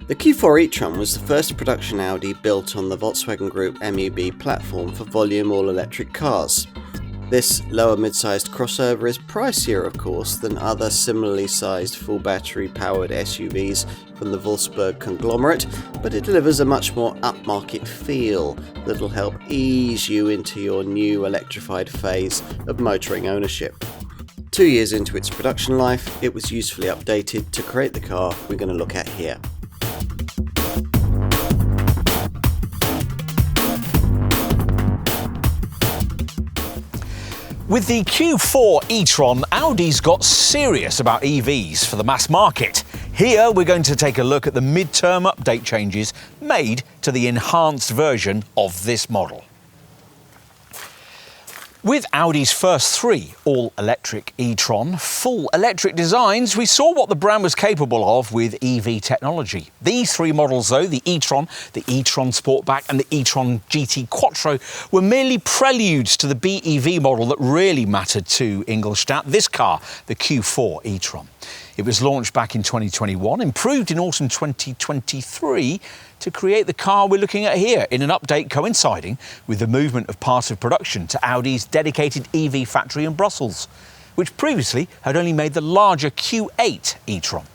The Q4 e-tron was the first production Audi built on the Volkswagen Group MEB platform for volume all-electric cars. This lower mid-sized crossover is pricier, of course, than other similarly sized full battery powered SUVs from the Wolfsburg conglomerate, but it delivers a much more upmarket feel that'll help ease you into your new electrified phase of motoring ownership. 2 years into its production life, it was usefully updated to create the car we're going to look at here. With the Q4 e-tron, Audi's got serious about EVs for the mass market. Here we're going to take a look at the mid-term update changes made to the enhanced version of this model. With Audi's first three all-electric e-tron full electric designs, we saw what the brand was capable of with EV technology. These three models though, the e-tron Sportback and the e-tron GT Quattro, were merely preludes to the BEV model that really mattered to Ingolstadt, this car, the Q4 e-tron. It was launched back in 2021, improved in autumn 2023 to create the car we're looking at here in an update coinciding with the movement of parts of production to Audi's dedicated EV factory in Brussels, which previously had only made the larger Q8 e-tron.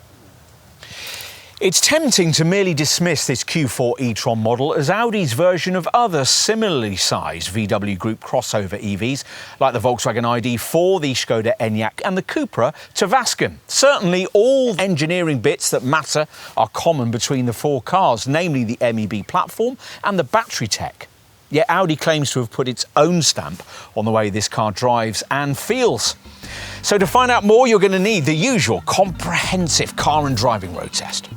It's tempting to merely dismiss this Q4 e-tron model as Audi's version of other similarly sized VW Group crossover EVs like the Volkswagen ID.4, the Skoda Enyaq and the Cupra Tavascan. Certainly all engineering bits that matter are common between the four cars, namely the MEB platform and the battery tech. Yet Audi claims to have put its own stamp on the way this car drives and feels. So to find out more, you're going to need the usual comprehensive car and driving road test.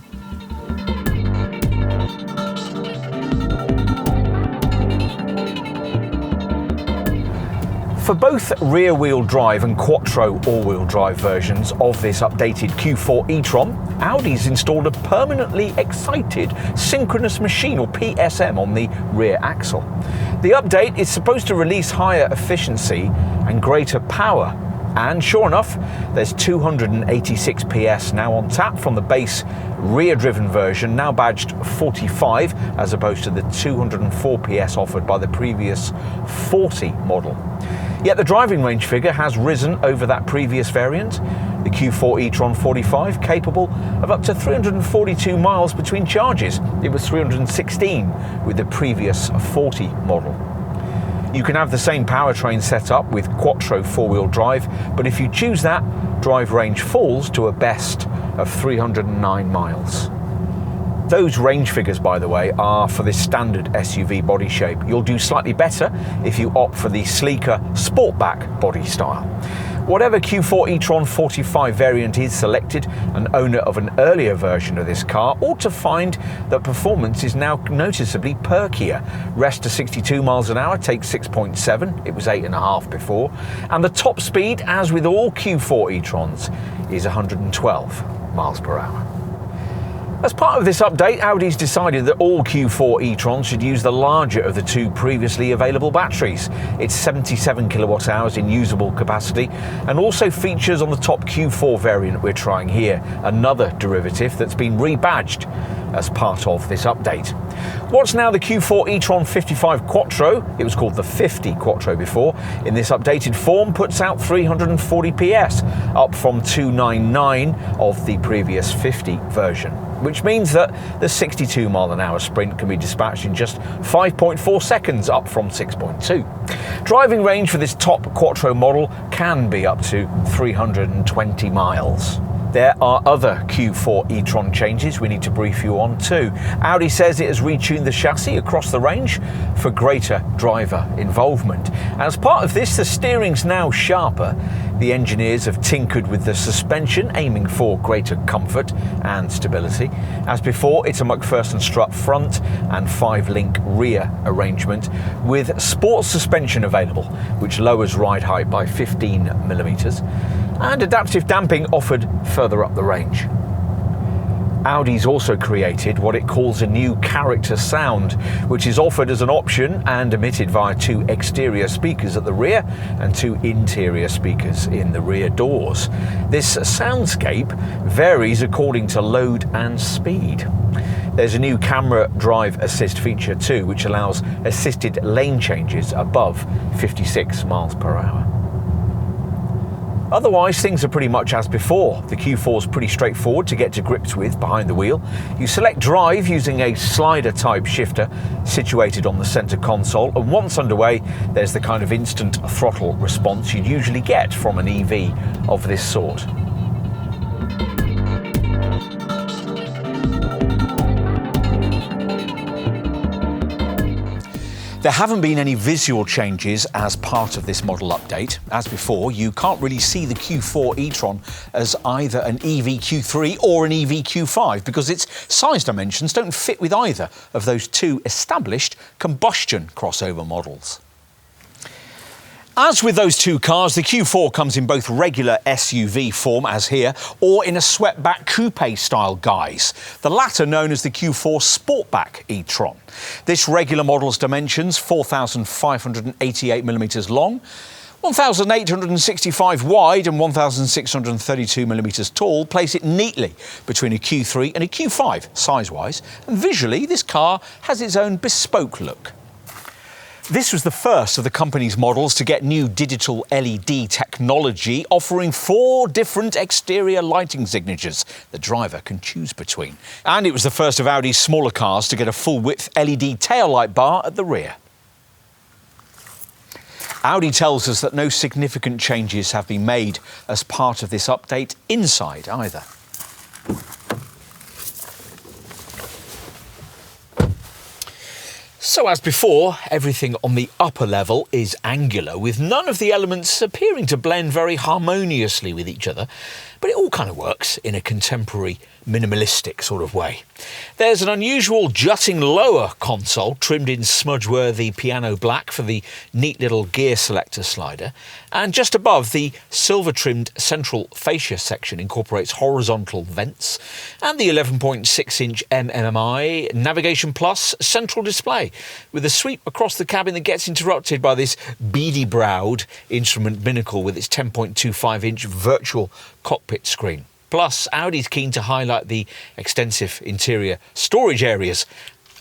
For both rear-wheel drive and quattro all-wheel drive versions of this updated Q4 e-tron, Audi's installed a permanently excited synchronous machine, or PSM, on the rear axle. The update is supposed to release higher efficiency and greater power. And sure enough, there's 286 PS now on tap from the base rear-driven version, now badged 45, as opposed to the 204 PS offered by the previous 40 model. Yet the driving range figure has risen over that previous variant. The Q4 e-tron 45 capable of up to 342 miles between charges. It was 316 with the previous 40 model. You can have the same powertrain set up with quattro four-wheel drive, but if you choose that, drive range falls to a best of 309 miles. Those range figures, by the way, are for this standard SUV body shape. You'll do slightly better if you opt for the sleeker Sportback body style. Whatever Q4 e-tron 45 variant is selected, an owner of an earlier version of this car ought to find that performance is now noticeably perkier. Rest to 62 miles an hour takes 6.7, it was 8.5 before, and the top speed, as with all Q4 e-trons, is 112 miles per hour. As part of this update, Audi's decided that all Q4 e-trons should use the larger of the two previously available batteries. It's 77 kilowatt hours in usable capacity and also features on the top Q4 variant we're trying here, another derivative that's been rebadged as part of this update. What's now the Q4 e-tron 55 Quattro, it was called the 50 Quattro before, in this updated form puts out 340 PS, up from 299 of the previous 50 version, which means that the 62 mile an hour sprint can be dispatched in just 5.4 seconds, up from 6.2. Driving range for this top Quattro model can be up to 320 miles. There are other Q4 e-tron changes we need to brief you on too. Audi says it has retuned the chassis across the range for greater driver involvement. As part of this, the steering's now sharper. The engineers have tinkered with the suspension, aiming for greater comfort and stability. As before, it's a McPherson strut front and 5-link rear arrangement with sports suspension available, which lowers ride height by 15 millimeters, and adaptive damping offered further up the range. Audi's also created what it calls a new character sound, which is offered as an option and emitted via 2 exterior speakers at the rear and 2 interior speakers in the rear doors. This soundscape varies according to load and speed. There's a new camera drive assist feature too, which allows assisted lane changes above 56 miles per hour. Otherwise, things are pretty much as before. The Q4 is pretty straightforward to get to grips with behind the wheel. You select drive using a slider-type shifter situated on the centre console, and once underway, there's the kind of instant throttle response you'd usually get from an EV of this sort. There haven't been any visual changes as part of this model update. As before, you can't really see the Q4 e-tron as either an EV Q3 or an EV Q5 because its size dimensions don't fit with either of those two established combustion crossover models. As with those two cars, the Q4 comes in both regular SUV form, as here, or in a swept-back coupe-style guise, the latter known as the Q4 Sportback e-tron. This regular model's dimensions, 4,588mm long, 1,865 wide and 1,632mm tall, place it neatly between a Q3 and a Q5 size-wise, and visually this car has its own bespoke look. This was the first of the company's models to get new digital LED technology, offering 4 different exterior lighting signatures the driver can choose between. And it was the first of Audi's smaller cars to get a full-width LED taillight bar at the rear. Audi tells us that no significant changes have been made as part of this update inside either. So as before, everything on the upper level is angular, with none of the elements appearing to blend very harmoniously with each other, but it all kind of works in a contemporary, minimalistic sort of way. There's an unusual jutting lower console trimmed in smudge-worthy piano black for the neat little gear selector slider, and just above, the silver-trimmed central fascia section incorporates horizontal vents, and the 11.6-inch MMI Navigation Plus central display, with a sweep across the cabin that gets interrupted by this beady-browed instrument binnacle with its 10.25-inch virtual cockpit screen. Plus, Audi's keen to highlight the extensive interior storage areas.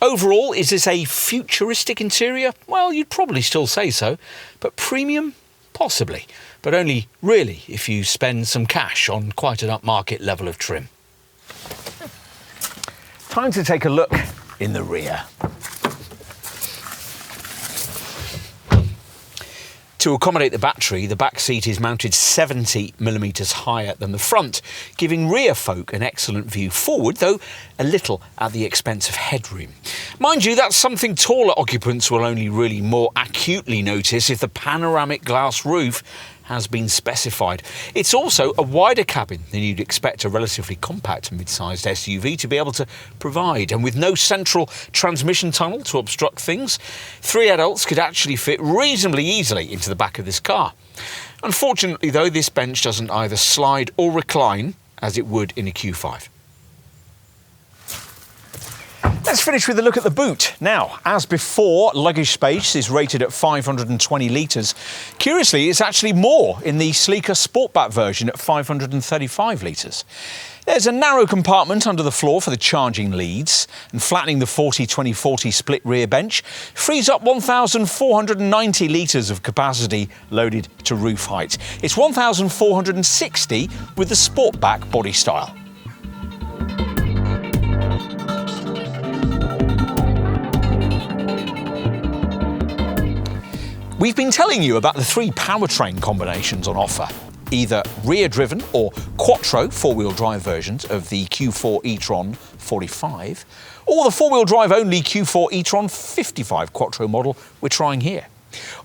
Overall, is this a futuristic interior? Well, you'd probably still say so. But premium? Possibly. But only really if you spend some cash on quite an upmarket level of trim. Time to take a look in the rear. To accommodate the battery, the back seat is mounted 70mm higher than the front, giving rear folk an excellent view forward, though a little at the expense of headroom. Mind you, that's something taller occupants will only really more acutely notice if the panoramic glass roof has been specified. It's also a wider cabin than you'd expect a relatively compact mid-sized SUV to be able to provide, and with no central transmission tunnel to obstruct things, 3 adults could actually fit reasonably easily into the back of this car. Unfortunately though, this bench doesn't either slide or recline as it would in a Q5. Let's finish with a look at the boot. Now, as before, luggage space is rated at 520 litres. Curiously, it's actually more in the sleeker Sportback version at 535 litres. There's a narrow compartment under the floor for the charging leads, and flattening the 40-20-40 split rear bench frees up 1,490 litres of capacity loaded to roof height. It's 1,460 with the Sportback body style. We've been telling you about the 3 powertrain combinations on offer, either rear-driven or quattro 4-wheel drive versions of the Q4 e-tron 45, or the 4-wheel drive only Q4 e-tron 55 quattro model we're trying here.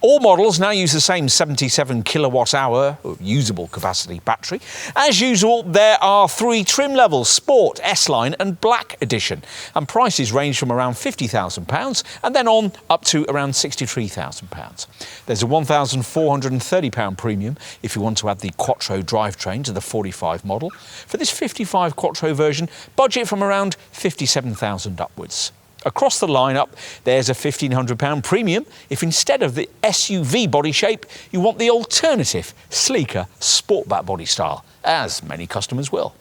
All models now use the same 77 kilowatt-hour of usable capacity battery. As usual, there are 3 trim levels: Sport, S-Line and Black Edition, and prices range from around £50,000 and then on up to around £63,000. There's a £1,430 premium if you want to add the Quattro drivetrain to the 45 model. For this 55 Quattro version, budget from around £57,000 upwards. Across the lineup, there's a £1,500 premium if instead of the SUV body shape, you want the alternative, sleeker Sportback body style, as many customers will.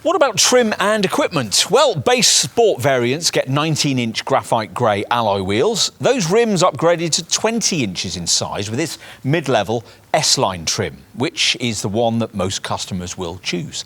What about trim and equipment? Well, base sport variants get 19-inch graphite grey alloy wheels. Those rims upgraded to 20 inches in size with this mid-level S-line trim, which is the one that most customers will choose.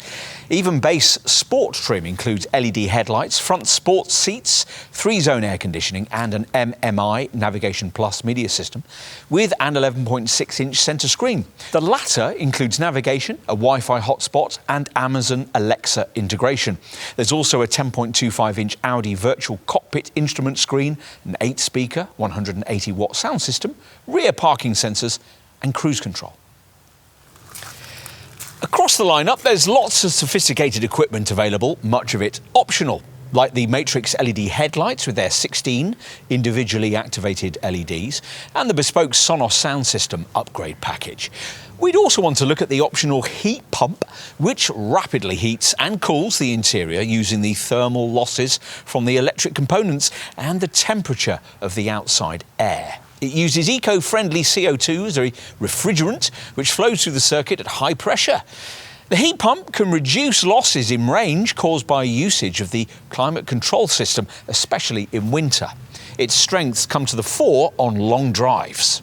Even base sport trim includes LED headlights, front sports seats, 3-zone air conditioning and an MMI Navigation Plus media system with an 11.6-inch centre screen. The latter includes navigation, a Wi-Fi hotspot and Amazon Alexa integration. There's also a 10.25-inch Audi virtual cockpit instrument screen, an 8-speaker, 180-watt sound system, rear parking sensors and cruise control. Across the lineup, there's lots of sophisticated equipment available, much of it optional, like the Matrix LED headlights with their 16 individually activated LEDs and the bespoke Sonos sound system upgrade package. We'd also want to look at the optional heat pump, which rapidly heats and cools the interior using the thermal losses from the electric components and the temperature of the outside air. It uses eco-friendly CO2 as a refrigerant, which flows through the circuit at high pressure. The heat pump can reduce losses in range caused by usage of the climate control system, especially in winter. Its strengths come to the fore on long drives.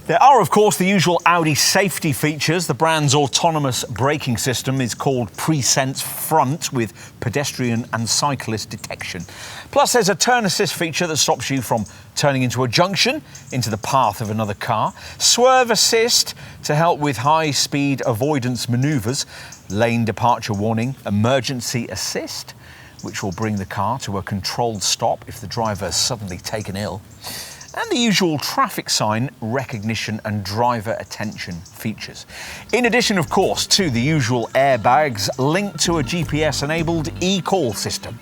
There are, of course, the usual Audi safety features. The brand's autonomous braking system is called PreSense Front with pedestrian and cyclist detection. Plus, there's a turn assist feature that stops you from turning into a junction, into the path of another car. Swerve assist to help with high-speed avoidance manoeuvres. Lane departure warning. Emergency assist, which will bring the car to a controlled stop if the driver is suddenly taken ill. And the usual traffic sign recognition and driver attention features. In addition, of course, to the usual airbags linked to a GPS-enabled e-call system.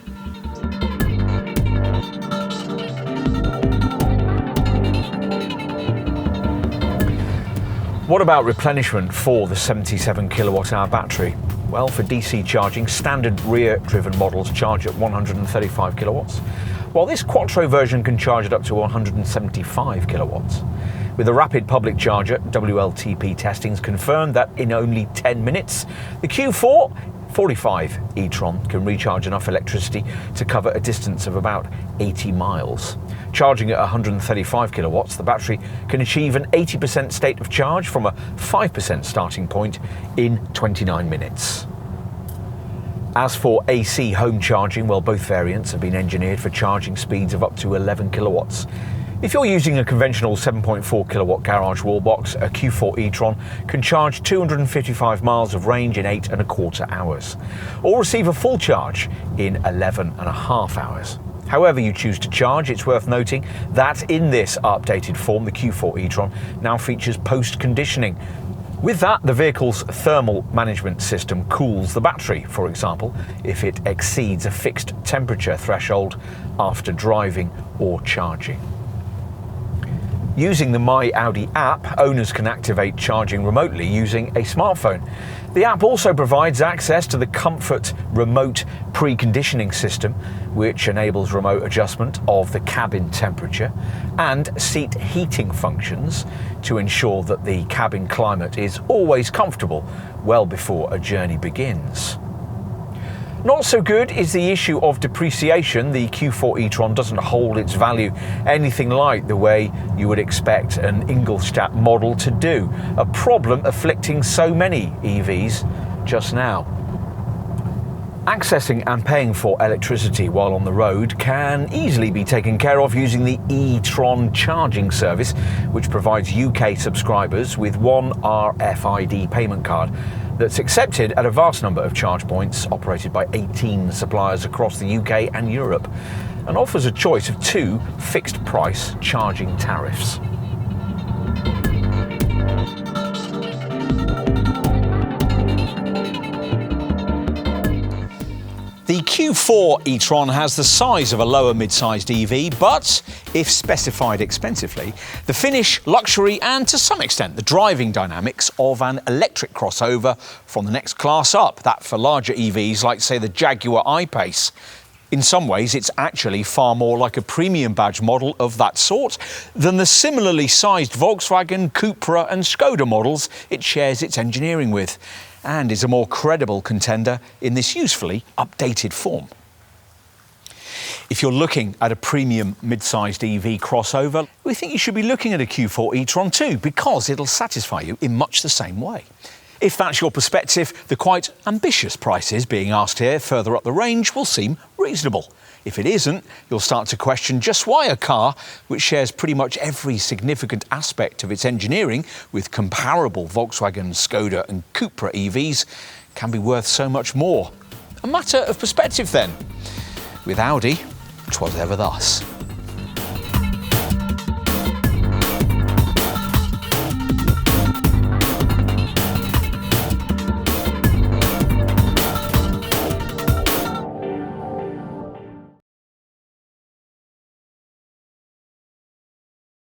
What about replenishment for the 77 kilowatt-hour battery? Well, for DC charging, standard rear-driven models charge at 135 kilowatts, while this quattro version can charge at up to 175 kilowatts. With a rapid public charger, WLTP testings confirmed that in only 10 minutes, the Q4 45 e-tron can recharge enough electricity to cover a distance of about 80 miles. Charging at 135 kilowatts, the battery can achieve an 80% state of charge from a 5% starting point in 29 minutes. As for AC home charging, well, both variants have been engineered for charging speeds of up to 11 kilowatts. If you're using a conventional 7.4 kilowatt garage wall box, a Q4 e-tron can charge 255 miles of range in 8.25 hours, or receive a full charge in 11.5 hours. However you choose to charge, it's worth noting that in this updated form, the Q4 e-tron now features post-conditioning. With that, the vehicle's thermal management system cools the battery, for example, if it exceeds a fixed temperature threshold after driving or charging. Using the My Audi app, owners can activate charging remotely using a smartphone. The app also provides access to the Comfort remote preconditioning system, which enables remote adjustment of the cabin temperature and seat heating functions to ensure that the cabin climate is always comfortable well before a journey begins. Not so good is the issue of depreciation. The Q4 e-tron doesn't hold its value anything like the way you would expect an Ingolstadt model to do, a problem afflicting so many EVs just now. Accessing and paying for electricity while on the road can easily be taken care of using the e-tron charging service, which provides UK subscribers with one RFID payment card that's accepted at a vast number of charge points operated by 18 suppliers across the UK and Europe, and offers a choice of 2 fixed price charging tariffs. The Q4 e-tron has the size of a lower mid-sized EV, but, if specified expensively, the finish, luxury and, to some extent, the driving dynamics of an electric crossover from the next class up, that for larger EVs like, say, the Jaguar I-Pace. In some ways, it's actually far more like a premium badge model of that sort than the similarly sized Volkswagen, Cupra and Skoda models it shares its engineering with. and is a more credible contender in this usefully updated form. If you're looking at a premium mid-sized EV crossover, we think you should be looking at a Q4 e-tron too, because it'll satisfy you in much the same way. If that's your perspective, the quite ambitious prices being asked here further up the range will seem reasonable. If it isn't, you'll start to question just why a car which shares pretty much every significant aspect of its engineering with comparable Volkswagen, Skoda and Cupra EVs can be worth so much more. A matter of perspective then. With Audi, 'twas ever thus.